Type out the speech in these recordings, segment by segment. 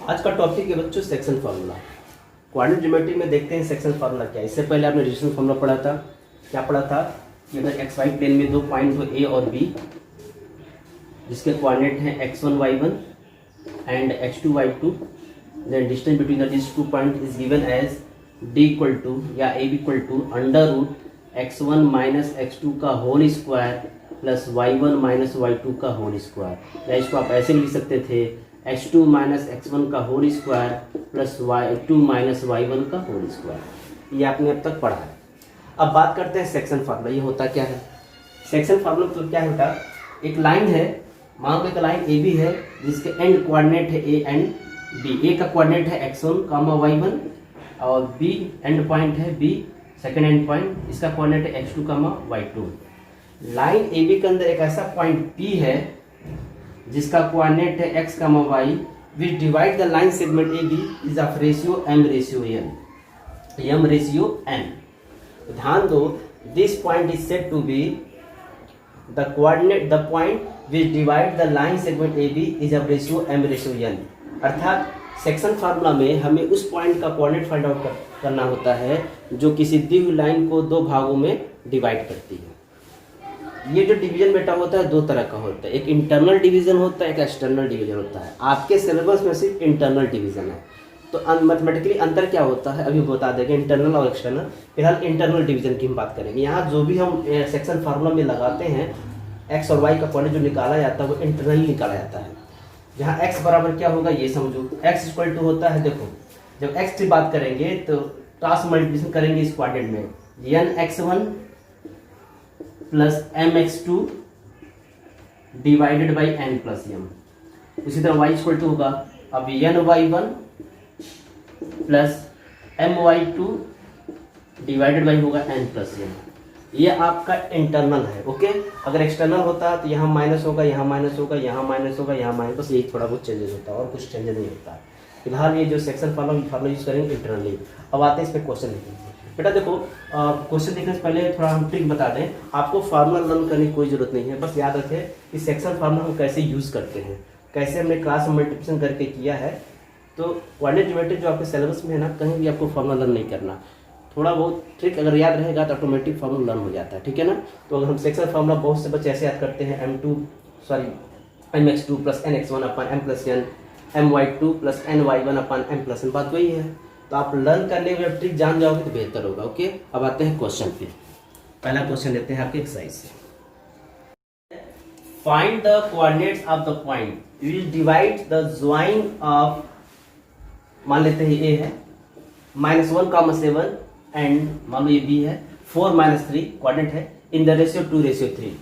आज का टॉपिक है बच्चों सेक्शन फार्मूला। कोऑर्डिनेट ज्योमेट्री में देखते हैं सेक्शन फार्मूला क्या है। इससे पहले आपने रेडिएशन फार्मूला पढ़ा था। क्या पढ़ा था कि अगर एक्स वाई प्लेन में दो पॉइंट हो ए और बी, जिसके कोऑर्डिनेट हैं x1 y1 and x2 y2, then distance between this two point is given as d equal to या a equal to under root x1 minus x2 का whole square plus y1 minus y2 का whole square. या इसको आप ऐसे भी लिख सकते थे x2 माइनस x1 का whole square plus y2 minus y1 का होल स्क्वायर। ये आपने अब तक पढ़ा है। अब बात करते हैं सेक्शन फार्मूला। ये होता क्या है सेक्शन फार्मूला? तो क्या होता है, एक लाइन है, मान लो एक लाइन ए बी है जिसके एंड कोऑर्डिनेट है ए एंड बी। ए का कोऑर्डिनेट है x1 कामा y1 और बी एंड पॉइंट है बी, सेकेंड एंड पॉइंट, इसका कोऑर्डिनेट है x2 comma y2। Line A B के अंदर एक ऐसा पॉइंट P है जिसका कोऑर्डिनेट है x comma y, which divide the line segment A B is of ratio m ratio n, m ratio n। ध्यान दो, this point is said to be the coordinate, the point which divide the line segment A B is of ratio m ratio n। अर्थात section formula में हमें उस point का coordinate find out करना होता है जो किसी दी हुई लाइन को दो भागों में डिवाइड करती है। ये जो डिवीजन बेटा होता है दो तरह का होता है, एक इंटरनल डिवीजन होता है, एक एक्सटर्नल डिवीजन होता है। आपके सिलेबस में सिर्फ इंटरनल डिवीजन है, तो मैथमेटिकली अंतर क्या होता है अभी बता देंगे, इंटरनल और एक्सटर्नल। फिलहाल इंटरनल डिवीजन की हम बात करेंगे। यहाँ जो भी हम सेक्शन फार्मूला में लगाते हैं एक्स और वाई का कोऑर्डिनेट जो निकाला जाता है वो इंटरनली निकाला जाता है। जहाँ एक्स बराबर क्या होगा ये समझो, एक्स इक्वल टू होता है, देखो जब एक्स की बात करेंगे तो क्रॉस मल्टीप्लिकेशन करेंगे इस क्वाड्रेंट में, n x1 plus m x2 divided by n plus m. उसी तरह y इक्वल टू होगा अब n y1 plus m y2 divided by होगा एन प्लस एम। ये आपका इंटरनल है। ओके, अगर एक्सटर्नल होता है तो यहाँ माइनस होगा, यहाँ माइनस होगा, यहाँ माइनस होगा, यहाँ माइनस, बस यही थोड़ा बहुत चेंजेस होता है और कुछ चेंजेस नहीं होता है। फिलहाल ये जो सेक्शन फार्मूला यूज करेंगे इंटरनली। अब आते हैं इस पर क्वेश्चन लिखेंगे। बेटा देखो, क्वेश्चन देखने से पहले थोड़ा हम ट्रिक बता दें आपको। फार्मूला लर्न करने की कोई जरूरत नहीं है, बस याद रखें कि सेक्शन फार्मूला हम कैसे यूज करते हैं, कैसे हमने क्लास में मल्टीप्लिकेशन करके किया है। तो कोऑर्डिनेट ज्योमेट्री जो आपके सिलेबस में है ना, कहीं भी आपको फार्मूला लर्न नहीं करना। थोड़ा बहुत ट्रिक अगर याद रहेगा तो ऑटोमेटिक फार्मूला लर्न हो जाता है, ठीक है ना। तो अगर हम सेक्शन फार्मूला बहुत से बच्चे ऐसे याद करते हैं mx2 प्लस nx1 अपन m plus n, my2 plus ny1 अपन m प्लस n, बात वही है। तो आप लर्न करने में जब ट्रिक जान जाओगे तो बेहतर होगा। ओके, अब आते हैं क्वेश्चन पे। पहला क्वेश्चन लेते हैं आपके एक्सरसाइज से। Find the coordinates of the point which divide the join of, मान लेते हैं ए है -1,7 एंड मान लो ये बी है 4-3 कोऑर्डिनेट है इन द रेशियो 2:3।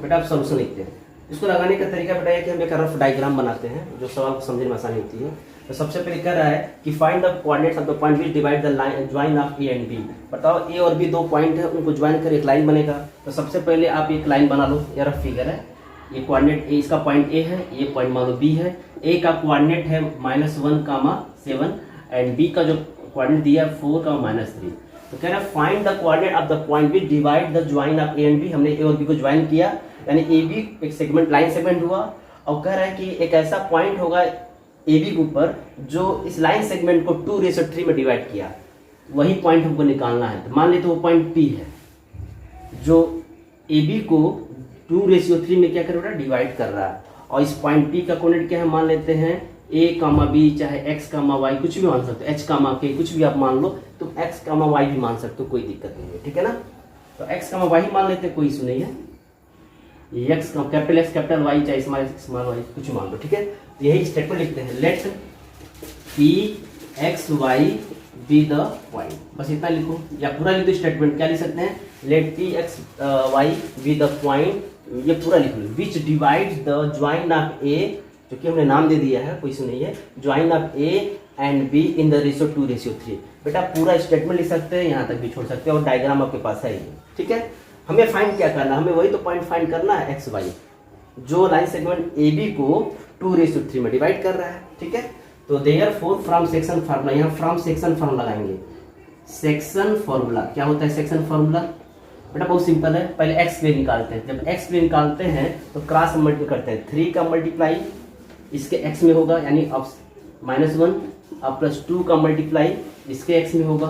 बेटा आप सोल्यूशन लिखते हैं। इसको लगाने का तरीका बेटा है कि हम एक रफ डायग्राम बनाते हैं जो सवाल को समझने में आसानी होती है। तो सबसे पहले कह रहा है कि find the coordinates of the point which divide the line join of A and B. बताओ ए और बी दो पॉइंट है, उनको ज्वाइन कर एक लाइन बनेगा। तो सबसे पहले आप एक लाइन बना लो, ये रफ फिगर है। ये कोऑर्डिनेट ए, इसका पॉइंट ए है, ये पॉइंट मान लो बी है। ए का कोऑर्डिनेट है -1,7 एंड बी का जो कोऑर्डिनेट दिया है 4,-3। तो कह रहा है find the coordinate of the point which divide the join of A and B. हमने ए और बी को ज्वाइन किया, यानी ए बी एक सेगमेंट, लाइन सेगमेंट हुआ। और कह रहा है कि एक ऐसा पॉइंट होगा ए बी के ऊपर जो इस लाइन सेगमेंट को 2:3 में डिवाइड किया, वही पॉइंट हमको निकालना है। तो मान लेते वो पॉइंट P है जो ए बी को 2:3 में क्या कर रहा है, डिवाइड कर रहा है। और इस पॉइंट P का कोऑर्डिनेट क्या है, मान लेते हैं a, b, चाहे x, y कुछ भी मान सकते हो, h, k कुछ भी आप मान लो। तुम x, y भी मान सकते हो, कोई दिक्कत नहीं है, ठीक है ना। तो x, y ही मान लेते, कोई इशू नहीं है। x, capital X, capital Y, चाहे स्मॉल y कुछ मान लो, ठीक है। तो यही स्टेटमेंट लिखते हैं, let p x y be the point, बस इतना लिखो। या पूरा लिख दो स्टेटमेंट, क्या लिख सकते हैं, let p x y be the point, ये पूरा लिख लो। Which divides the join of a, जो कि हमने नाम दे दिया है, कोई इशू नहीं है, join of a and b in the ratio 2:3। बेटा पूरा स्टेटमेंट लिख सकते हैं, यहाँ तक भी छोड़ सकते हैं और डायग्राम आपके पास है, ठीक है। हमें फाइंड क्या करना है, हमें वही तो पॉइंट फाइंड करना है एक्स वाई, जो लाइन सेगमेंट ए बी को 2:3 में डिवाइड कर रहा है, ठीक है। तो देयरफॉर फ्रॉम सेक्शन फार्मूला, यहाँ फ्रॉम सेक्शन फार्मूला लगाएंगे। सेक्शन फार्मूला क्या होता है, सेक्शन फार्मूला बेटा बहुत सिंपल है। पहले एक्स के लिए निकालते हैं, जब एक्स के लिए निकालते हैं तो क्रॉस मल्टीप्लाई करते हैं। 3 का मल्टीप्लाई इसके एक्स में होगा, यानी अब -1 अब +2 का मल्टीप्लाई इसके एक्स में होगा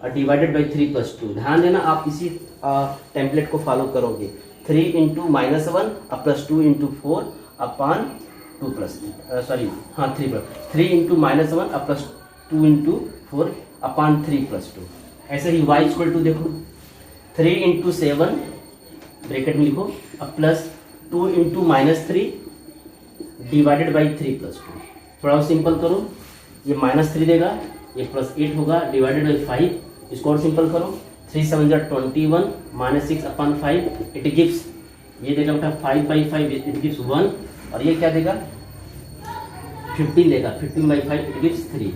और डिवाइडेड बाई 3 + 2। ध्यान देना आप इसी टेम्पलेट को फॉलो करोगे। 3 × -1 अब +2 × 4 अपान 2 + 3 3 × -1 अब +2 × 4 अपान 3 + 2। ऐसे ही y = देखो 3 × 7 ब्रैकेट में लिखो अब +2 × -3 डिवाइडेड बाई 3 + 2। थोड़ा सिंपल करो, ये -3 देगा, ये +8 होगा डिवाइडेड बाई 5। इसको और सिंपल करो, 3 × 7 = 21 -6 अपान 5 इट गिव्स, ये देगा बेटा 5/5 इट गिव्स 1 और ये क्या देगा 15 देगा, 15/5 इट गिव्स 3।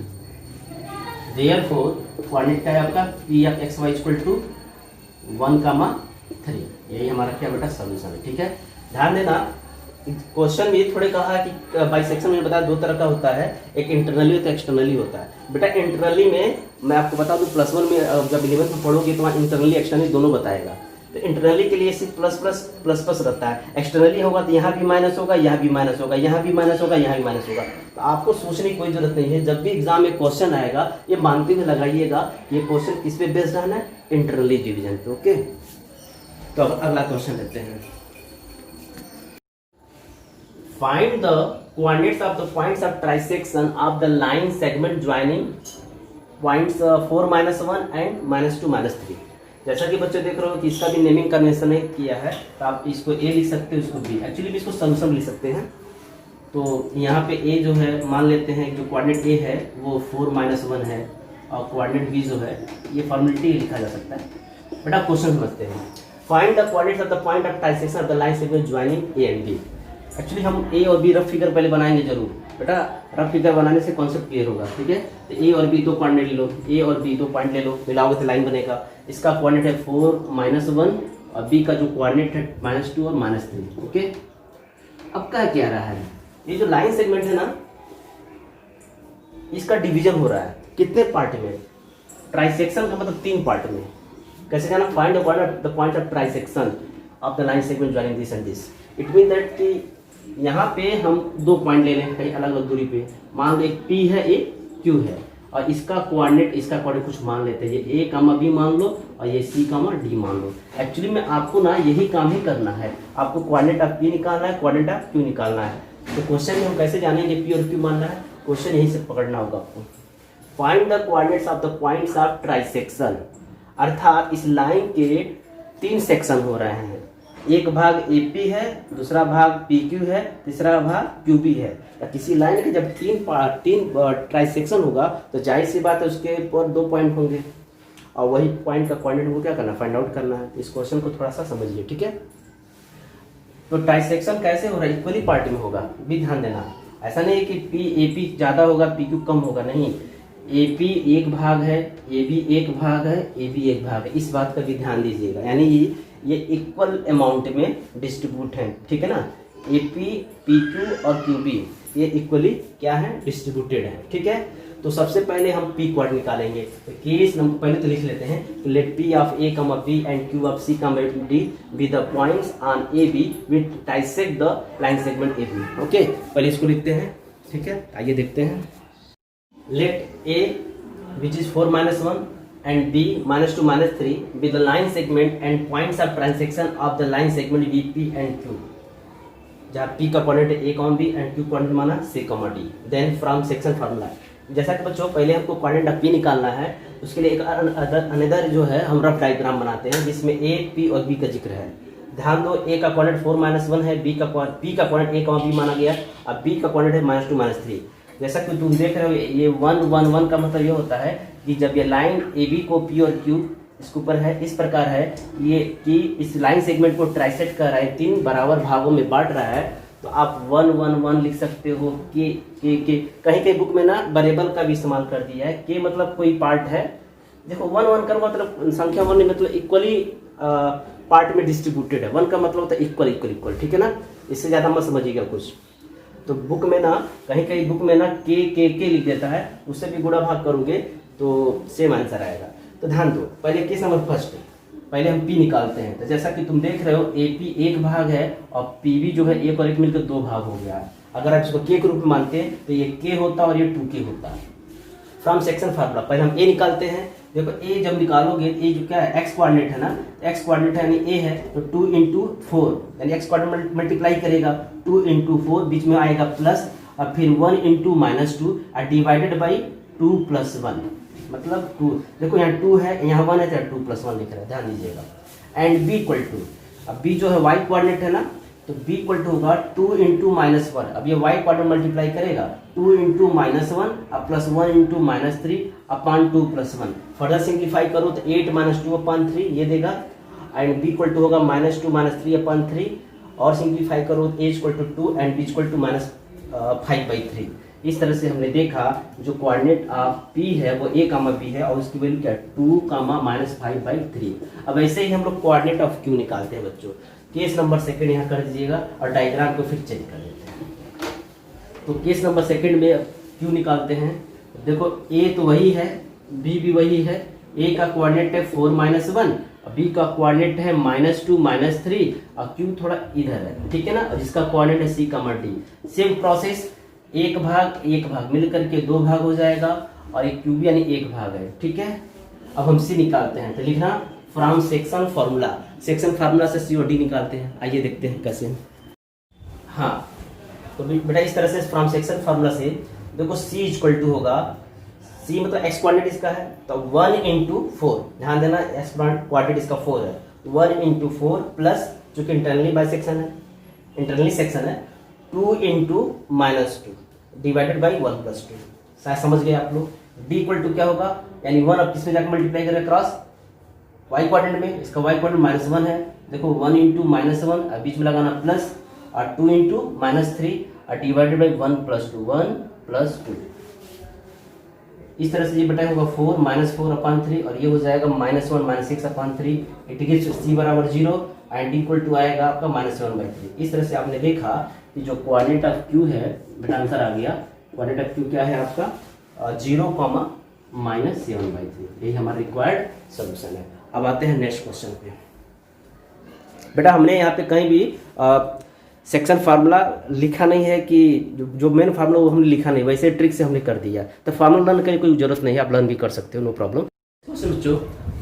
देयरफॉर कोऑर्डिनेट क्या है आपका P(x, y) = 1, 3। यही हमारा क्या बेटा सॉल्यूशन है। ठीक है, ध्यान देना क्वेश्चन में थोड़े कहा कि बाइसेक्शन में बताया 2 तरह का होता है, एक इंटरनली होता है एक्सटर्नली होता है। बेटा इंटरनली में मैं आपको बता दूं +1 में जब 11th में पढ़ोगे तो वहाँ इंटरनली एक्सटर्नली दोनों बताएगा। तो इंटरनली के लिए सिर्फ प्लस रहता है, एक्सटर्नली होगा तो यहाँ भी माइनस होगा, यहाँ भी माइनस होगा, यहाँ भी माइनस होगा, यहाँ भी माइनस होगा। तो आपको सोचने की कोई जरूरत नहीं है, जब भी एग्जाम में क्वेश्चन आएगा ये मानते हुए लगाइएगा ये क्वेश्चन किस पे बेस्ड रहना है, इंटरनली डिवीजन पे। ओके, तो अब अगला क्वेश्चन लेते हैं। Find the coordinates of the points of trisection of the line segment joining points 4, -1 and -2, -3। जैसा कि बच्चे देख रहे हो कि इसका भी नेमिंग कन्वेंशन नहीं किया है, तो आप इसको ए लिख सकते हो, इसको बी, एक्चुअली भी इसको सॉल्यूशन लिख सकते हैं। तो यहाँ पे ए जो है मान लेते हैं जो कोऑर्डिनेट ए है वो 4, -1 है और कोऑर्डिनेट बी जो है ये फॉर्मेलिटी लिखा जा सकता है। बेटा क्वेश्चन समझते हैं। Find the coordinates of the point of trisection of the line segment joining A and B. Actually हम ए और बी रफ फिगर पहले बनाएंगे जरूर, बेटा रफ फिगर बनाने से कॉन्सेप्ट क्लियर होगा। ठीक है, तो ए और बी 2 पॉइंट ले लो, ए और बी 2 पॉइंट ले लो, मिलाओगे तो लाइन बनेगा। इसका कोऑर्डिनेट है 4, -1 और बी का जो कोऑर्डिनेट है -2 और -3। ओके, अब क्या रहा है, ये जो लाइन सेगमेंट है ना इसका डिवीजन हो रहा है कितने पार्ट में, ट्राइसेक्शन का मतलब 3 पार्ट में। कैसे कहना, find the point of trisection of the line segment joining this and this. It mean that कि यहाँ पे हम 2 पॉइंट ले लें कहीं अलग अलग दूरी पे, मान लो एक P है एक Q है और इसका कोऑर्डिनेट कुछ मान लेते हैं, ये A, B मान लो और ये C, D मान लो। एक्चुअली में आपको ना यही काम ही करना है, आपको कोऑर्डिनेट ऑफ P निकालना है, कोऑर्डिनेट ऑफ Q निकालना है। तो क्वेश्चन में हम कैसे जानेंगे P और Q मानना है, क्वेश्चन यहीं से पकड़ना होगा आपको। Find the coordinates of the points of trisection, अर्थात इस लाइन के 3 सेक्शन हो रहे हैं, एक भाग AP है, दूसरा भाग PQ है, तीसरा भाग QB है। या किसी लाइन के जब 3 ट्राइसेक्शन होगा तो जाहिर सी बात है उसके ऊपर 2 पॉइंट होंगे और वही पॉइंट का कोऑर्डिनेट वो क्या करना है, फाइंड आउट करना है। इस क्वेश्चन को थोड़ा सा समझिए। ठीक है, तो ट्राइसेक्शन कैसे हो रहा है, इक्वली पार्ट में होगा, भी ध्यान देना। ऐसा नहीं है कि AP ज़्यादा होगा PQ कम होगा, नहीं, AP एक भाग है, AB एक भाग है, AB एक भाग है, इस बात का भी ध्यान दीजिएगा। यानी ये इक्वल अमाउंट में डिस्ट्रीब्यूट है, ठीक है ना। AP, PQ और QB ये इक्वली क्या है, डिस्ट्रीब्यूटेड है। ठीक है, तो सबसे पहले हम P कोऑर्डिनेट निकालेंगे। तो केस नंबर पहले तो लिख लेते हैं, let P of A, B and Q of C, D be the points on AB which dissect the line segment AB। Okay, पहले इसको लिखते हैं। ठीक है, आइए देखते हैं। Let A which is 4, -1 and B -2, -3 be the line segment and points of transection of the line segment VP and Q, जहाँ P का coordinate A, B and Q coordinate माना C, D। Then from section formula, जैसा कि बच्चों पहले हमको coordinate of P निकालना है, उसके लिए एक अनदर जो है हम रफ डायग्राम बनाते हैं जिसमें A, P और B का जिक्र है। ध्यान दो, A का कोऑर्डिनेट 4, -1 है, P का कोऑर्डिनेट A, B माना गया, अब B का कोऑर्डिनेट है -2, -3। जैसा कि तुम देख रहे हो ये 1, 1, 1 का मतलब ये होता है कि जब ये लाइन AB को P और Q इसके ऊपर है, इस प्रकार है ये कि इस लाइन सेगमेंट को ट्राइसेक्ट कर रहा है, 3 बराबर भागों में बांट रहा है, तो आप 1, 1, 1 लिख सकते हो। के कहीं बुक में ना वेरिएबल का भी इस्तेमाल कर दिया है, के मतलब कोई पार्ट है। देखो 1, 1 का मतलब संख्या 1 मतलब इक्वली पार्ट में डिस्ट्रीब्यूटेड है, 1 का मतलब होता है इक्वल। ठीक है ना, इससे ज़्यादा मत समझिएगा कुछ। तो बुक में ना कहीं बुक में ना के लिख देता है, उससे भी गुणा भाग करोगे तो सेम आंसर आएगा। तो ध्यान दो, पहले केस नंबर फर्स्ट, पहले हम P निकालते हैं। तो जैसा कि तुम देख रहे हो AP एक भाग है और PB जो है 1 और 1 मिलकर 2 भाग हो गया। अगर आप इसको के के रूप में मानते हैं तो ये के होता और ये 2k होता है। फ्रॉम सेक्शन फार्मूला पहले हम ए निकालते हैं। देखो ए जब निकालोगे, ए जो क्या है एक्स कोऑर्डिनेट है ना, एक्स कोऑर्डिनेट यानी ए है तो 2 × 4 यानी एक्स कोऑर्डिनेट मल्टीप्लाई करेगा 2 × 4 बीच में आएगा प्लस और फिर 1 × -2 और डिवाइडेड बाई 2 + 1 मतलब 2। देखो यहाँ 2 है यहाँ 1 है तो 2 + 1 लिख रहा है, ध्यान दीजिएगा। एंड बी इक्वल टू, अब बी जो है वाई कोऑर्डिनेट है ना तो b इक्वल टू होगा 2 × -1। अब ये y क्वाड्रेंट मल्टीप्लाई करेगा 2 × -1 अब प्लस 1 × -3 अपॉन 2 + 1। फर्दर सिंप्लीफाई करो तो 8 - 2 अपॉन 3 ये देगा। एंड b इक्वल टू होगा -2 - 3 अपॉन 3 और सिंप्लीफाई करो तो a equal to 2 and b equal to -5/3। इस तरह से हमने देखा जो कोऑर्डिनेट p है वो a, b है और उसकी वैल्यू क्या है 2, -5/3। अब ऐसे ही हम लोग कोऑर्डिनेट ऑफ q निकालते हैं बच्चों। केस नंबर सेकंड यहाँ कर दीजिएगा और डायग्राम को फिर चेंज कर देते हैं। तो केस नंबर सेकंड में क्यू निकालते हैं। देखो ए तो वही है, बी भी वही है। ए का कोऑर्डिनेट है 4 - 1 और बी का कोऑर्डिनेट है -2 -3 और क्यू थोड़ा इधर है, ठीक है ना, और जिसका कोऑर्डिनेट है सी, डी। सेम प्रोसेस, एक भाग मिल करके 2 भाग हो जाएगा और एक क्यूब यानी 1 भाग है, ठीक है। अब हम सी निकालते हैं तो लिखना from section formula, section formula से सी और डी निकालते हैं। आइए देखते हैं कैसे। हाँ तो बेटा इस तरह से फ्रॉम सेक्शन फार्मूला से देखो सी इक्वल टू होगा, सी मतलब एक्स कोऑर्डिनेट इसका है तो 1 × 4, ध्यान देना एक्स कोऑर्डिनेट इसका 4 है, 1 × 4 प्लस चूंकि इंटरनली बाय सेक्शन है, इंटरनली सेक्शन है 2 × -2 डिवाइडेड बाई 1 + 2। शायद समझ गए आप लोग। डी इक्वल टू क्या होगा यानी 1 अब किसमें जाकर मल्टीप्लाई करें क्रॉस वाई क्वाड्रेंट में, इसका वाई क्वाड्रेंट -1 है। देखो 1 × -1 अब बीच में लगाना प्लस और 2 × -3 और डिवाइडेड बाई 1 + 2, 1 + 2। इस तरह से ये बेटा होगा 4 -4 अपॉन 3 और ये हो जाएगा -1 - 6 अपॉन 3। इट गिव्स सी बराबर 0 एंड डी इक्वल टू आएगा आपका -1/3। इस तरह से आपने देखा कि जो कोऑर्डिनेट ऑफ क्यू है बेटा आंसर आ गया। कोऑर्डिनेट ऑफ क्यू क्या है आपका 0, -7/3। यही हमारा रिक्वायर्ड सोल्यूशन है। अब आते हैं नेक्स्ट क्वेश्चन पे। बेटा हमने यहाँ पे कहीं भी सेक्शन फार्मूला लिखा नहीं है कि जो मेन फार्मूला वो हमने लिखा नहीं, वैसे ट्रिक से हमने कर दिया। तो फार्मूला लर्न करने की कोई जरूरत नहीं है, आप लर्न भी कर सकते हो, नो प्रॉब्लम। बच्चों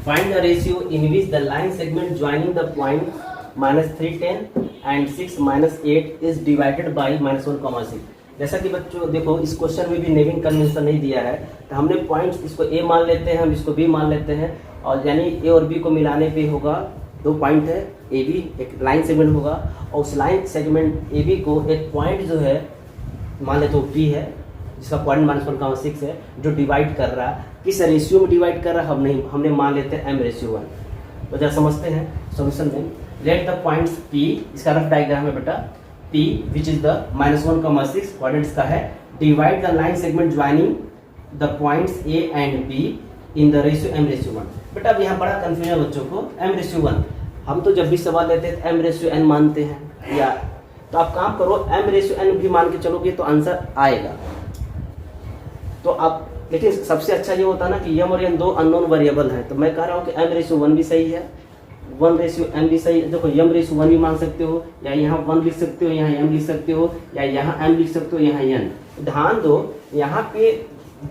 find the ratio in which the line segment joining the point -3, 10 and 6, -8 is divided by -1, 6। जैसा कि बच्चों देखो इस क्वेश्चन में भी नेमिंग कन्वेंशन नहीं दिया है तो हमने पॉइंट्स इसको ए मान लेते हैं, हम इसको बी मान लेते हैं और यानी ए और बी को मिलाने पे होगा 2 पॉइंट है ए बी, एक लाइन सेगमेंट होगा और उस लाइन सेगमेंट ए बी को एक पॉइंट जो है मान लेते हो पी है जिसका पॉइंट -1, 6 है जो डिवाइड कर रहा है। किस रेशियो में डिवाइड कर रहा है हमने मान लेते हैं m/1। तो जरा समझते हैं सॉल्यूशन में। लेट द पॉइंट्स पी, इसका रफ डायग्राम है बेटा, P which is the -1, 6 coordinates का है, divide the line segment joining the points A and B in the ratio m/1। बेटा अब यहाँ बड़ा कंफ्यूजन बच्चों को m/1। हम तो जब भी सवाल लेते हैं m/n मानते हैं या तो आप काम करो m/n भी मान के चलोगे तो आंसर आएगा। तो आप लेकिन सबसे अच्छा ये होता है ना कि m और n 2 अननोन वेरिएबल हैं, तो मैं कह रहा हूँ कि m/1 भी सही है, 1/m भी सही है। देखो m/1 भी मान सकते हो या यहाँ 1 लिख सकते हो, यहाँ m लिख सकते हो या यहाँ m लिख सकते हो, यहाँ n। ध्यान दो यहाँ पे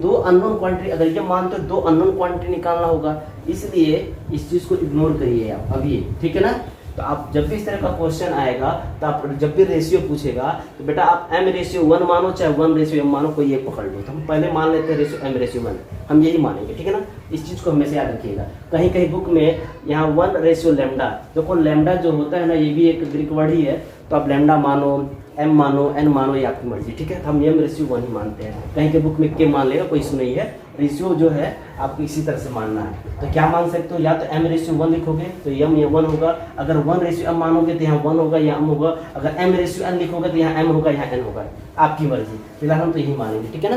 2 अननोन क्वांटिटी, अगर ये मानते हो 2 अननोन क्वांटिटी निकालना होगा, इसलिए इस चीज को इग्नोर करिए आप अभी, ठीक है ना। तो आप जब भी इस तरह का क्वेश्चन आएगा तो आप जब भी रेशियो पूछेगा तो बेटा आप m/1 मानो चाहे 1/m मानो, कोई ये पकड़ लो। तो हम पहले मान लेते हैं रेशियो m/1, हम यही मानेंगे, ठीक है ना। इस चीज को हमेशा याद रखिएगा। कहीं कहीं बुक में यहाँ 1/λ, देखो लैम्डा जो होता है ना ये भी एक ग्रीक वर्ड ही है, तो आप लैम्डा मानो, m मानो, n मानो, ये आपकी मर्जी, ठीक है। तो हम m/1 ही मानते हैं। कहीं के बुक में के मान लेगा, कोई इशू नहीं है। रेशियो जो है आपको इसी तरह से मानना है। तो क्या मान सकते हो, या तो m/1 लिखोगे तो m या 1 होगा, अगर 1/m मानोगे तो यहाँ 1 होगा या m होगा, अगर m/n लिखोगे तो यहाँ m होगा, यहाँ n होगा, आपकी मर्जी। फिलहाल हम तो यही मानेंगे, ठीक है ना।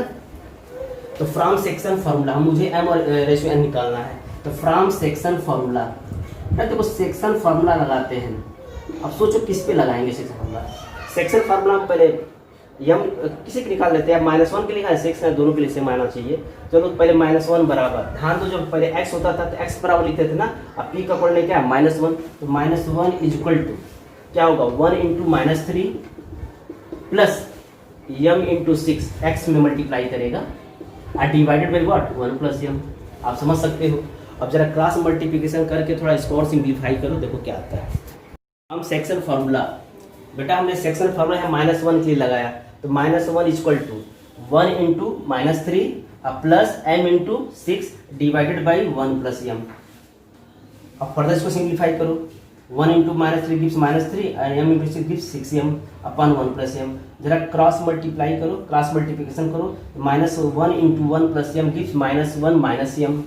तो फ्रॉम सेक्शन फार्मूला, मुझे m और n निकालना है, तो फ्रॉम सेक्शन फार्मूला, देखो सेक्शन फार्मूला लगाते हैं। अब सोचो किस पे लगाएंगे सेक्शन फार्मूला। सेक्शन फार्मूला हम पहले यम किसी के निकाल लेते हैं, -1 के लिए है, 6 है, दोनों के लिए सेम आना चाहिए। चलो पहले -1 बराबर, ध्यान दो जब पहले x होता था तो x बराबर लिखते थे ना, अब p का कोऑर्डिनेट क्या है -1, तो -1 इज इक्वल टू क्या होगा 1 × -3 प्लस m इंटू 6 x में मल्टीप्लाई करेगा और divided by what 1 plus m। आप समझ सकते हो। अब जरा क्रॉस मल्टीप्लिकेशन करके थोड़ा इसको और सिंप्लीफाई करो, देखो क्या आता है। हम सेक्शन फार्मूला, बेटा हमने सेक्शन फार्मूला है -1 के लिए लगाया, तो -1 equal to 1 into -3 plus m into 6 divided by 1 plus m। अब फर्दर इसको सिंप्लीफाई करो, 1 इंटू -3 गिव्स -3 और m into 6 gives 6m upon 1 plus m। जरा क्रॉस मल्टीप्लाई करो, क्रॉस मल्टीप्लिकेशन करो, -1 into 1 plus m gives -1 minus m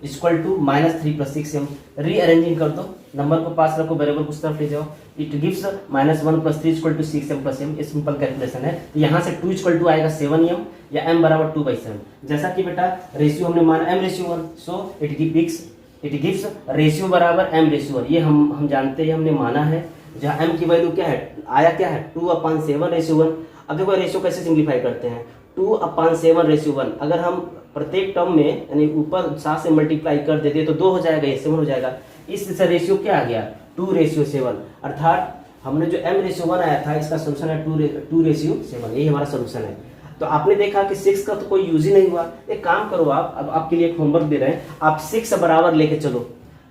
equal to -3 plus 6m। Rearranging कर दो, number को पास रखो, वेरिएबल को उस तरफ ले जाओ। It gives -1 plus 3 equal to 6m plus m। ये सिंपल कैलकुलेशन है। तो यहाँ से 2 इक्वल टू आएगा 7m या m बराबर 2/7। जैसा कि बेटा रेशियो हमने माना m/1, so it gives ratio बराबर m/1। ये हम जानते हैं, हमने माना है। जहाँ m की वैल्यू क्या है, आया क्या है 2/7/1। अब देखो रेशियो कैसे सिंप्लीफाई करते हैं, 2/7/1। अगर हम प्रत्येक टर्म में यानी ऊपर 7 से मल्टीप्लाई कर देते तो 2 हो जाएगा, ये 7 हो जाएगा। इस रेशियो क्या आ गया 2/7। अर्थात हमने जो m/1 आया था इसका सोल्यूशन है 2/7। यही हमारा सोल्यूशन है। तो आपने देखा कि 6 का तो कोई यूज ही नहीं हुआ। एक काम करो आप, अब आपके लिए एक होमवर्क दे रहे हैं, आप 6 बराबर लेके चलो,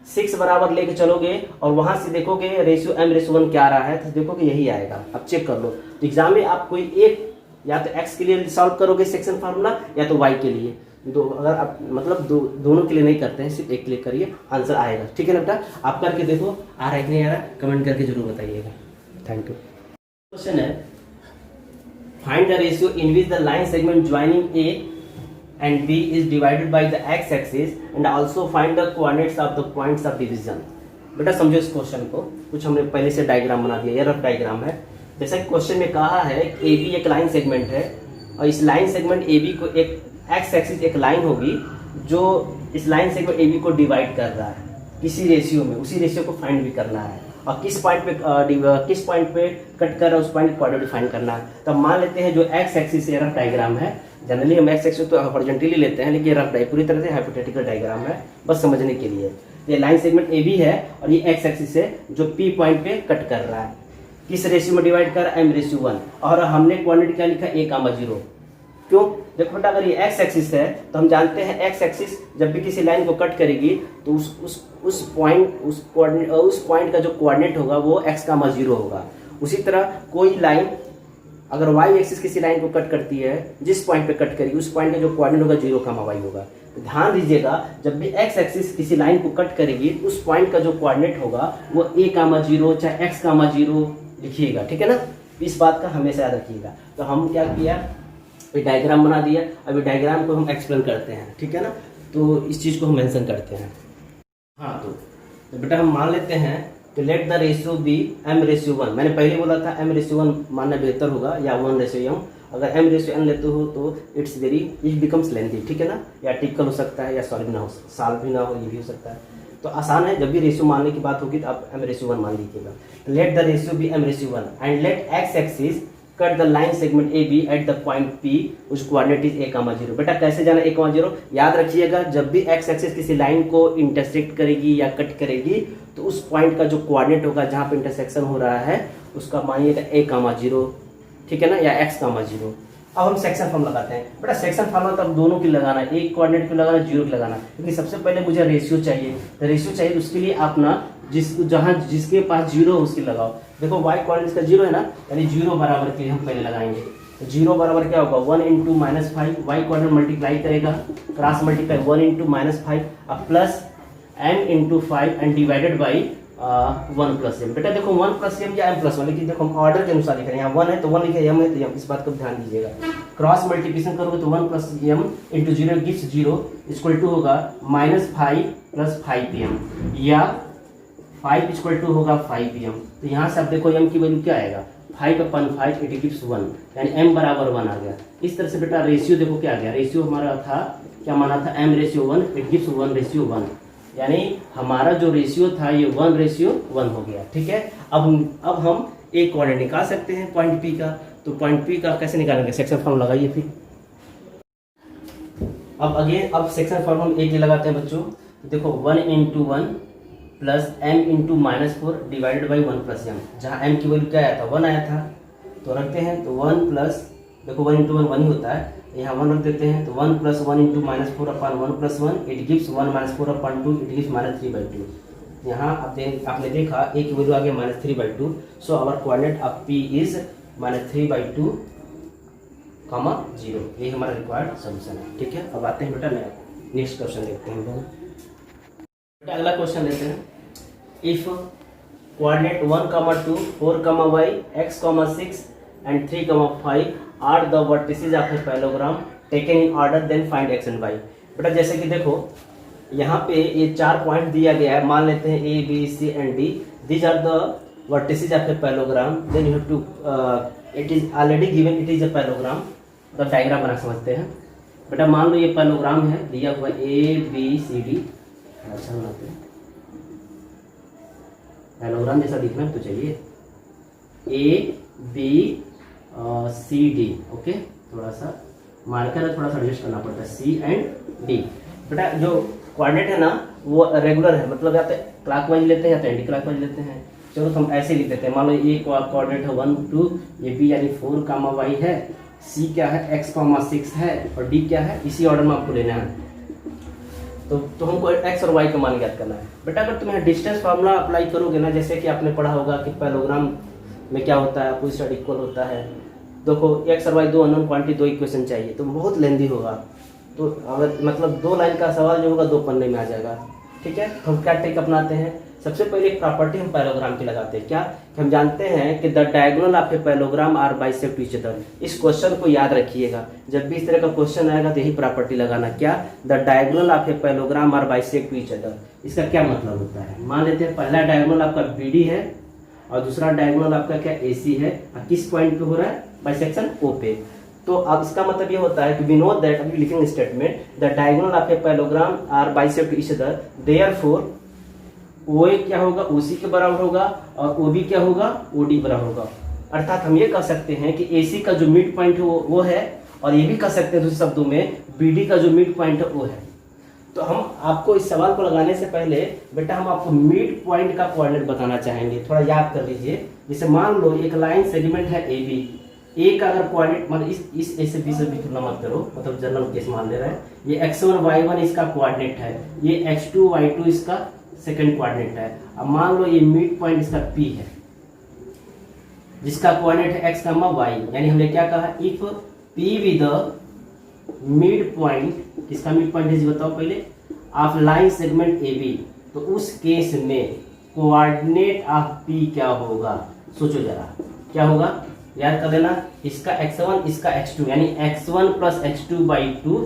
6 बराबर लेके चलोगे और वहां से देखोगे रेशियो m/1 क्या आ रहा है, तो देखोगे यही आएगा। अब चेक कर लो, तो एग्जाम में आप कोई एक या तो x के लिए सॉल्व करोगे सेक्शन फार्मूला या तो y के लिए। अगर आप मतलब दोनों के लिए नहीं करते हैं, सिर्फ एक के लिए करिए, आंसर आएगा। ठीक है ना बेटा, आप करके देखो आ रहा है कि नहीं आ रहा, कमेंट करके जरूर बताइएगा। Thank you. क्वेश्चन है, find the ratio in which the line segment joining A and B is divided by the x axis and also find the coordinates of the points of division. बेटा समझो इस question को, कुछ हमने पहले से diagram बना दिया, ये रफ डायग्राम है। जैसा कि क्वेश्चन में कहा है कि ए बी एक लाइन सेगमेंट है और इस लाइन सेगमेंट ए बी को एक एक्स एक्सिस एक लाइन होगी जो इस लाइन सेगमेंट ए बी को डिवाइड कर रहा है किसी रेशियो में, उसी रेशियो को फाइंड भी करना है और किस पॉइंट पे कट कर रहा है उस पॉइंट को कोऑर्डिनेट फाइंड करना है। तो मान लेते हैं जो एक्स एक्सिस रफ डायग्राम है, जनरली हम एक्स एक्सिस तो हॉरिजॉन्टली लेते हैं, लेकिन रफ पूरी तरह से हाइपोथेटिकल डायग्राम है, बस समझने के लिए। ये लाइन सेगमेंट ए बी है और ये एक्स एक्सिस है जो पी पॉइंट पे कट कर रहा है, किस रेशियो में डिवाइड कर रहा है m/1 और हमने क्वांटिटी क्या लिखा a,0। क्यों, देखो बेटा अगर ये एक्स एक्सिस है तो हम जानते हैं एक्स एक्सिस जब भी किसी लाइन को कट करेगी तो उस पॉइंट का जो कोऑर्डिनेट होगा वो x,0 होगा। उसी तरह कोई लाइन अगर y एक्सिस किसी लाइन को कट करती है, जिस पॉइंट पे कट करेगी उस पॉइंट का जो कोऑर्डिनेट होगा 0,y होगा। तो ध्यान दीजिएगा, जब भी x एक्सिस किसी लाइन को कट करेगी उस पॉइंट का जो कोऑर्डिनेट होगा वो a,0 चाहे x,0 लिखिएगा। ठीक है ना, इस बात का हमेशा याद रखिएगा। तो हम क्या किया, डायग्राम बना दिया, अभी डायग्राम को हम एक्सप्लेन करते हैं। ठीक है ना, तो इस चीज़ को हम मेंशन करते हैं। हाँ, तो बेटा हम मान लेते हैं कि late the ratio be m/1। मैंने पहले बोला था m/1 मानना बेहतर होगा या 1/m। अगर m/n लेते हो तो इट बिकम्स लेंथी। ठीक है ना, या टिपिकल हो सकता है या सॉल्व भी ना हो, ये भी हो सकता है। तो आसान है, जब भी रेशियो मानने की बात होगी तो आप m/1 मान लीजिएगा। Let the ratio be m/1 and let x axis cut the line segment A B at the point P उस कोऑर्डिनेट इज a,0। बेटा कैसे जाना a,0, याद रखिएगा जब भी एक्स एक्सिस किसी लाइन को इंटरसेक्ट करेगी या कट करेगी तो उस पॉइंट का जो कोऑर्डिनेट होगा जहाँ पे इंटरसेक्शन हो रहा है उसका मानिएगा a,0। ठीक है ना, या x,0। अब हम सेक्शन फॉर्म लगाते हैं। बेटा सेक्शन फॉर्म तो अब दोनों की लगाना है, एक कोऑर्डिनेट की लगाना, 0 की लगाना, क्योंकि सबसे पहले मुझे रेशियो चाहिए। तो रेशियो चाहिए उसके लिए आप ना जिसके पास 0 हो उसकी लगाओ। देखो y कोऑर्डिनेट का 0 है ना, यानी 0 बराबर के लिए हम पहले लगाएंगे। तो 0 बराबर क्या होगा 1 इंटू -5, y कोऑर्डिनेट मल्टीप्लाई करेगा, क्रॉस मल्टीप्लाई 1 इंटू -5 अब plus m into 5 and divided by 1 plus m। बेटा देखो 1 प्लस m या m प्लस 1, लेकिन देखो हम ऑर्डर के अनुसार लिख रहे हैं, यहाँ 1 है तो 1 लिखे, m है तो m, इस बात को ध्यान दीजिएगा। क्रॉस मल्टीप्लिकेशन करोगे तो 1 plus m into 0 gives 0 equal to होगा -5 प्लस 5m या 5 इक्वल टू होगा 5m। तो यहाँ से आप देखो m की वैल्यू क्या आएगा 5/5 इट गिव्स 1, यानी m बराबर 1 आ गया। इस तरह से बेटा रेशियो देखो क्या आ गया, रेशियो हमारा था क्या माना था m/1 इट गिव्स 1/1, यानी हमारा जो रेशियो था ये 1/1 हो गया। ठीक है, अब हम एक कोऑर्डिनेट निकाल सकते हैं पॉइंट P का। तो पॉइंट P का कैसे निकालेंगे, सेक्शन फॉर्म लगाइए फिर। अब सेक्शन फॉर्म हम एक ही लगाते हैं बच्चों। देखो 1 into 1 plus m into -4 divided by 1 plus m। जहाँ m की वैल्यू क्या आया था 1 आया था, तो रखते हैं तो 1 प्लस देखो 1 इंटू 1 1 ही होता है, यहाँ 1 रख देते हैं तो 1 plus 1 into minus 4 upon 1 plus 1 it gives 1 minus 4 upon 2 it gives minus 3/2। यहाँ आपने देखा a की वैल्यू आ गया minus 3/2, so our coordinate of p is minus 3/2 comma 0। ये हमारा रिक्वायर्ड सॉल्यूशन है। ठीक है, अब आते हैं बेटा नेक्स्ट क्वेश्चन देखते हैं हम। बेटा अगला क्वेश्चन लेते हैं, if coordinate 1, 2, 4, y, x, 6 and 3, 5 are the vertices of a parallelogram taken in order then find x and y। बेटा जैसे कि देखो यहाँ पे ये 4 पॉइंट दिया गया है, मान लेते हैं a, b, c and d, these are the vertices of a parallelogram, then you have to it is already given, it is a parallelogram। तो डायग्राम बना समझते हैं। बेटा मान लो ये पैरेललोग्राम है, दिया हुआ a b c d, अच्छा बनाते हैं, पैरेललोग्राम जैसा दिखना तो चाहिए, a b c d। Okay, थोड़ा सा मार्कर थोड़ा सा एडजस्ट करना पड़ता है, c एंड d। बेटा जो कोऑर्डिनेट है ना वो रेगुलर है, मतलब या तो क्लॉकवाइज लेते हैं या तो एंटी क्लॉकवाइज लेते हैं। चलो तो हम ऐसे लिख देते हैं, मान लो ये कोऑर्डिनेट है 1, 2, ये b यानी 4, y है, c क्या है x, 6 है और d क्या है, इसी ऑर्डर में आपको लेना है। तो हमको x और y का मान ज्ञात करना है। बेटा अगर तुम यहाँ डिस्टेंस फार्मूला अप्लाई करोगे ना, जैसे कि आपने पढ़ा होगा कि पैरेललोग्राम में क्या होता है, अपोजिट साइड इक्वल होता है। देखो x और y दो अननोन क्वांटिटी, दो इक्वेशन चाहिए तो बहुत लेंदी होगा, तो अगर मतलब 2 लाइन का सवाल जो होगा 2 पन्ने में आ जाएगा। ठीक है, हम क्या ट्रिक अपनाते हैं, सबसे पहले एक प्रॉपर्टी हम पैरेललोग्राम की लगाते हैं, क्या कि हम जानते हैं कि the diagonal of a parallelogram are bisect each other. इस क्वेश्चन को याद रखिएगा, जब भी इस तरह का क्वेश्चन आएगा तो यही प्रॉपर्टी लगाना, क्या the diagonal of a parallelogram are bisect each other. इसका क्या मतलब होता है, मान लेते हैं पहला डायगोनल आपका BD है और दूसरा डायगोनल आपका क्या AC है, और किस पॉइंट पे हो रहा है, बाइसेक्शन O पे। तो अब इसका मतलब ये होता है कि वी नो दैट, अभी लिखेंगे statement, the diagonal of a parallelogram are bisect each other, therefore OA क्या होगा, OC के बराबर होगा और OB क्या होगा, OD बराबर होगा। अर्थात हम ये कह सकते हैं कि AC का जो मिड पॉइंट है वो है, और ये भी कह सकते हैं दूसरे शब्दों में BD का जो मिड पॉइंट है वो है। तो हम आपको इस सवाल को लगाने से पहले बेटा हम आपको मिड पॉइंट का कोऑर्डिनेट बताना चाहेंगे, थोड़ा याद कर लीजिए। जैसे मान लो एक लाइन सेगमेंट है AB, A का अगर कोऑर्डिनेट मतलब इस A से B से भी तुलना मत करो, मतलब जनरल केस मान ले रहे हैं, ये x1 y1 इसका कोऑर्डिनेट है, ये x2 y2 इसका सेकंड कोऑर्डिनेट है। अब मान लो ये मिड पॉइंट इसका P है जिसका कोऑर्डिनेट है x, y, यानी हमने क्या कहा, if P with mid point, किसका मिड पॉइंट है बताओ पहले, ऑफ लाइन सेगमेंट AB, तो उस केस में कोऑर्डिनेट ऑफ P क्या होगा, सोचो जरा क्या होगा, याद कर लेना, इसका x1 इसका x2, यानी x1 plus x2/2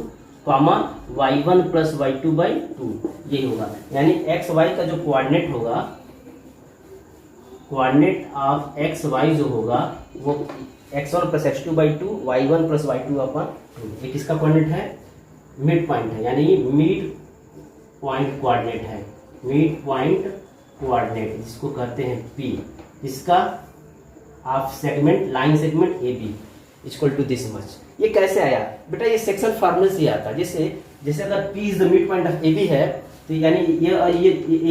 comma y1 plus y2/2, ये होगा। यानी एक्स वाई का जो कोऑर्डिनेट होगा, कोऑर्डिनेट ऑफ एक्स वाई जो होगा वो x1 plus x2/2 y1 plus y2/2, ये किसका कोऑर्डिनेट है, मिड पॉइंट है, यानी मिड पॉइंट कोऑर्डिनेट है, मिड पॉइंट कोऑर्डिनेट जिसको कहते हैं P, जिसका of segment line segment AB equal to this much. ये कैसे आया बेटा, ये सेक्शन फार्मूले से आता है। जैसे अगर P is the mid point of AB है, तो यानी ये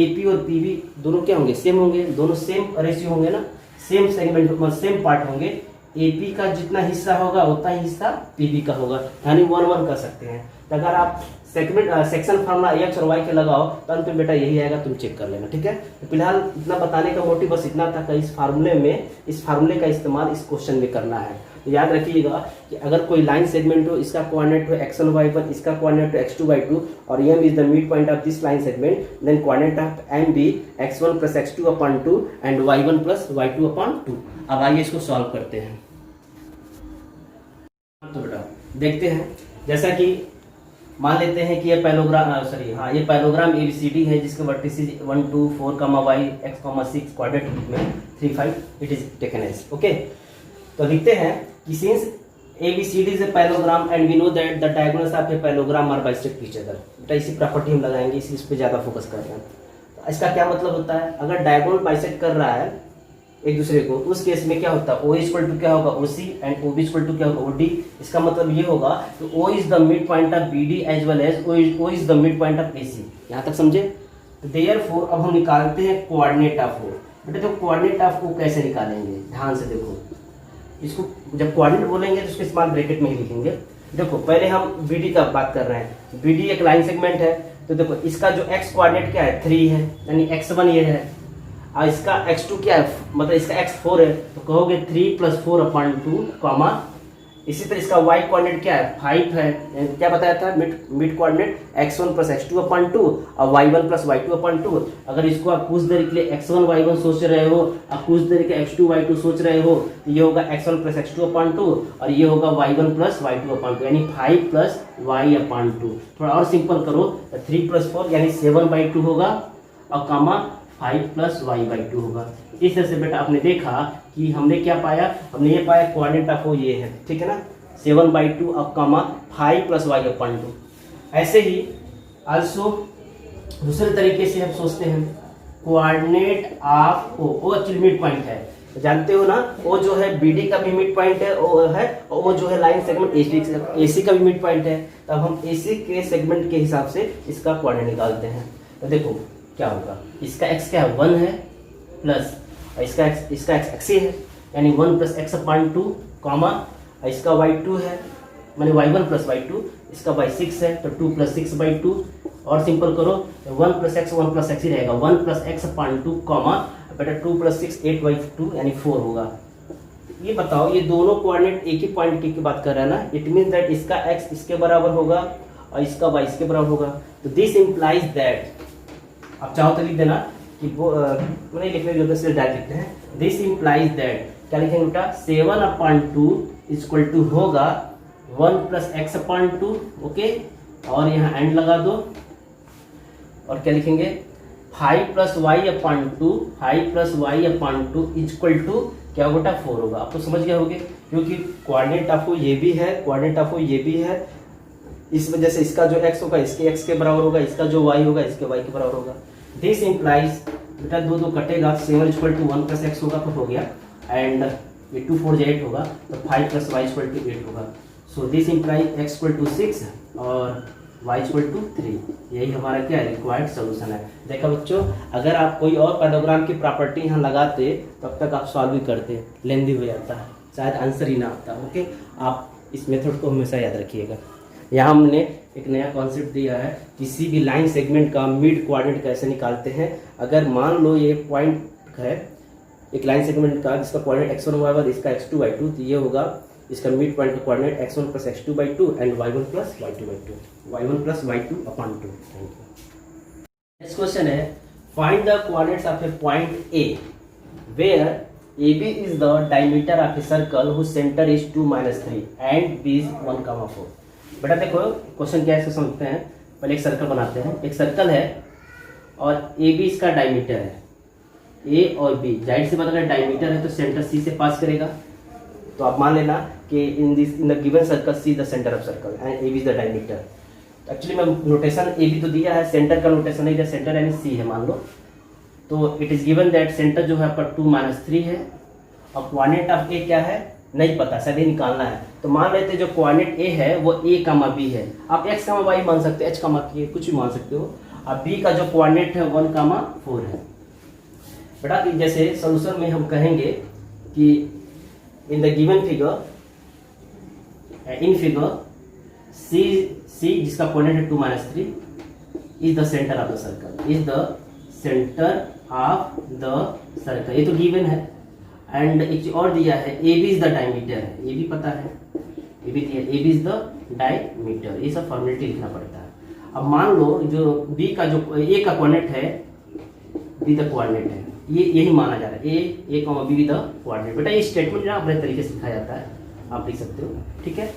AP और PB दोनों क्या होंगे, सेम होंगे, दोनों सेम रेशियो होंगे ना, सेम सेगमेंट मतलब सेम पार्ट होंगे। AP का जितना हिस्सा होगा उतना ही हिस्सा PB का होगा, यानी 1-1 कर सकते हैं। तो अगर आप सेक्शन फार्मूला x और y के लगाओ तो अंत में बेटा यही आएगा, तुम चेक कर लेना। ठीक है, तो फिलहाल इतना बताने का मोटिव बस इतना था कि इस फार्मूले का इस्तेमाल इस क्वेश्चन में करना है। तो याद रखिएगा कि अगर कोई लाइन सेगमेंट हो, इसका कोऑर्डिनेट हो x1 y1, इसका कोऑर्डिनेट हो x2y2 और m is the mid point of this line segment, then coordinate of m be x1 plus x2/2 and y1 plus y2/2। अब आइए इसको सॉल्व करते हैं। तो बेटा देखते हैं, जैसा कि मान लेते हैं कि ये पैरेललोग्राम ABCD है जिसके वर्टिसेस 1, 2, 4, y, x, 6 कोऑर्डिनेट में 3, 5 it is taken as. Okay, तो लिखते हैं कि since ABCD is a parallelogram and we know that the diagonals of a parallelogram are bisect each other. बेटा इसी प्रॉपर्टी हम लगाएंगे, इस पे ज्यादा फोकस कर रहे हैं। तो इसका क्या मतलब होता है, अगर डायगोनल बाइसेक्ट कर रहा है एक दूसरे को, उस केस में क्या होता है, O इक्वल टू क्या होगा OC and OB equal to क्या होगा OD। इसका मतलब ये होगा तो O is the mid point of BD as well as O is the mid point of AC। यहाँ तक समझे। तो देयरफॉर अब हम निकालते हैं कोऑर्डिनेट ऑफ O। बेटा तो कोऑर्डिनेट ऑफ O कैसे निकालेंगे, ध्यान से देखो। इसको जब कोऑर्डिनेट बोलेंगे तो इसको स्मॉल ब्रैकेट में ही लिखेंगे। देखो पहले हम BD का बात कर रहे हैं। BD एक लाइन सेगमेंट है, तो देखो इसका जो x कोऑर्डिनेट क्या है 3 है, यानी x1 ये है, और इसका x2 क्या है, मतलब इसका x4 है, तो कहोगे 3 + 4/2 कॉमा, इसी तरह इसका y कोऑर्डिनेट क्या है 5 है, क्या बताया था मिड कोऑर्डिनेट x1 + x2/2 और y1 + y2/2। अगर इसको आप कुछ देर के लिए x1 y1 सोच रहे हो और कुछ देर के x2 y2 सोच रहे हो, तो ये होगा x1 + x2/2 और ये होगा y1 + y2/2, यानी 5 + y/2। थोड़ा और सिंपल करो तो 3 + 4 यानी 7/2 होगा और कॉमा 5 + y/2 होगा। इस तरह से बेटा आपने देखा कि हमने क्या पाया, हमने ये पाया कोऑर्डिनेट ऑफ ये है, ठीक है ना, 7/2 और कॉमा 5 + y/2। ऐसे ही आल्सो दूसरे तरीके से हम सोचते हैं coordinate of O actually mid point है, जानते हो ना, वो जो है BD का भी मिड पॉइंट है, वो है, और वो जो है लाइन सेगमेंट AC का भी मिड पॉइंट है। तब हम AC के सेगमेंट के हिसाब से इसका कोऑर्डिनेट निकालते हैं। तो देखो क्या होगा, इसका x क्या है 1 है, प्लस इसका x है, यानी 1 + x/2 कॉमा, इसका y2 है, माने y1 + y2, इसका y6 है, तो 2 + 6/2, और सिंपल करो 1 + x 1 + x ही रहेगा, 1 + x/2 कॉमा, बेटा 2 + 6 8/2 यानी 4 होगा। ये बताओ ये दोनों कोऑर्डिनेट एक ही पॉइंट की बात कर रहा है ना, इट मीन दैट इसका x इसके बराबर होगा और इसका y इसके बराबर होगा। तो दिस इंप्लाइज दैट, आप चाहो तो लिख देना कि वो नहीं लिखने की जरूरत है, डायरेक्ट लिखते हैं। दिस इंप्लाइज दैट, क्या लिखेंगे बेटा 7/2 = होगा 1 + x/2, ओके, और यहाँ एंड लगा दो, और क्या लिखेंगे 5 + y/2, 5 + y/2 = क्या होगा बेटा 4 होगा। आप तो समझ गए होंगे, क्योंकि कोऑर्डिनेट आपको ये भी है, कोऑर्डिनेट आपको ये भी है, इस वजह से इसका जो x होगा इसके x के बराबर होगा, इसका जो y होगा इसके y के बराबर होगा। दिस इंप्लाइज, बेटा 2 कटेगा, 7 = 1 + x होगा तो हो गया, एंड ये 2 4 8 होगा, तो 5 + y = 8 होगा। सो दिस इंप्लाइज x = 6 और y = 3। यही हमारा क्या रिक्वायर्ड सोल्यूशन है। देखा बच्चों, अगर आप कोई और पैराग्राम की प्रॉपर्टी यहाँ लगाते तब तक आप सॉल्व भी करते, लेंदी हो जाता है, शायद आंसर ही ना आता। ओके, आप इस मेथड को हमेशा याद रखिएगा। यहाँ हमने एक नया कॉन्सेप्ट दिया है, किसी भी लाइन सेगमेंट का मिड कोऑर्डिनेट कैसे निकालते हैं। अगर मान लो ये पॉइंट है एक लाइन सेगमेंट का जिसका कोऑर्डिनेट x1 y1, इसका x2 y2, तो ये होगा इसका मिड पॉइंट का coordinate x1 + x2/2 and y1 + y2/2, y1 + y2/2। Thank you. Next question है, find the coordinates of a point A where AB is the diameter of a circle whose centre is 2 - 3 and B is 1, 4। बेटा देखो question क्या है इसको समझते हैं। पहले एक सर्कल बनाते हैं, एक सर्कल है और AB इसका डायमीटर है, A और B, जाहिर सी बात अगर डायमीटर है तो सेंटर C से पास करेगा। तो आप मान लेना कि in the given circle C the centre of circle and AB is the diameter. Actually मैं नोटेशन AB तो दिया है, सेंटर का नोटेशन नहीं दिया, सेंटर यानी C है मान लो। तो it is given that centre जो है आपका 2 - 3 है और कोऑर्डिनेट ऑफ A क्या है नहीं पता, शायद ये निकालना है। तो मान लेते जो कोऑर्डिनेट A है वो A, B है। आप x, y मान सकते हो, h, k कुछ भी मान सकते हो। अब B का जो कोऑर्डिनेट है 1, 4 है। बेटा कि जैसे सॉल्यूशन में हम कहेंगे कि in the given figure, in figure C जिसका कोऑर्डिनेट है 2 - 3 is the centre of the circle, is the centre of the circle, ये तो गिवन है। एंड एक चीज और दिया है, AB इज द डायमीटर है, ये भी पता है, ये भी दिया, AB इज द डायमीटर, ये सब फॉर्मेलिटी लिखना पड़ता है। अब मान लो जो B का जो A का कोऑर्डिनेट है, B द कोऑर्डिनेट है, ये यही माना जा रहा है, A, B द कोऑर्डिनेट। बेटा ये स्टेटमेंट ना अपने तरीके से लिखा जाता है, आप लिख सकते हो, ठीक है।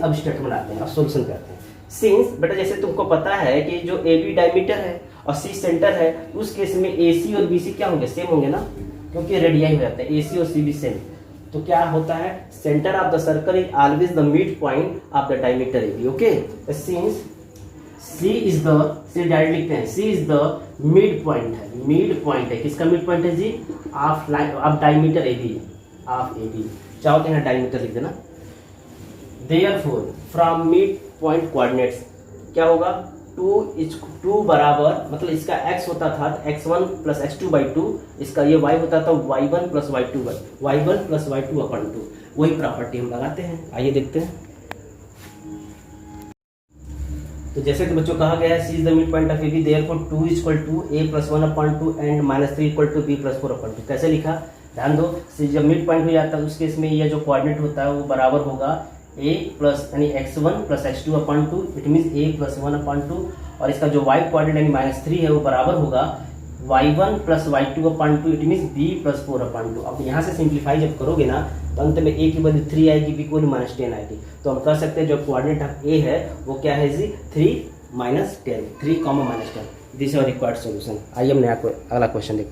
अब स्टेटमेंट आते हैं, अब सोल्यूशन करते हैं। सिंस बेटा जैसे तुमको पता है कि जो AB डायमीटर है और C सेंटर है, उस केस में AC और BC क्या होंगे, सेम होंगे ना, क्योंकि रेडियाई हो जाते हैं, AC और CB सेम। तो क्या होता है, centre of the circle is always the mid point of the diameter AB। Okay, since C is the, C direct लिखते हैं, C is the mid point है, मिड पॉइंट है, किसका मिड पॉइंट है जी, of line of diameter AB, of AB। चाहो तो यहाँ डायमीटर लिख देना। Therefore from mid point coordinates क्या होगा, 2 बराबर, मतलब इसका x होता था x1 + x2/2, इसका ये y होता था y1 + y2/2। वही प्रॉपर्टी हम लगाते हैं। आइए देखते हैं। तो जैसे कि बच्चों कहा गया है C is the mid point of A B, therefore 2 equal to a plus 1/2 and -3 equal to b plus 4/2। कैसे लिखा, ध्यान दो। सी जब मिड पॉइंट हो जाता है उस केस में यह जो कोऑर्डिनेट होता है वो बराबर होगा a प्लस यानी x1 plus x2/2, it means a plus 1/2, और इसका जो y कोऑर्डिनेट यानी -3 है वो बराबर होगा y1 plus y2/2, it means b plus 4/2। अब यहाँ से सिंप्लीफाई जब करोगे ना तो अंत में a की वैल्यू 3 आएगी, b की वैल्यू -10 आएगी। तो हम कह सकते हैं जो कोऑर्डिनेट ऑफ a है वो क्या है जी 3 - 10, 3, -10। This is our required solution. आइए हम अगला क्वेश्चन देखते हैं।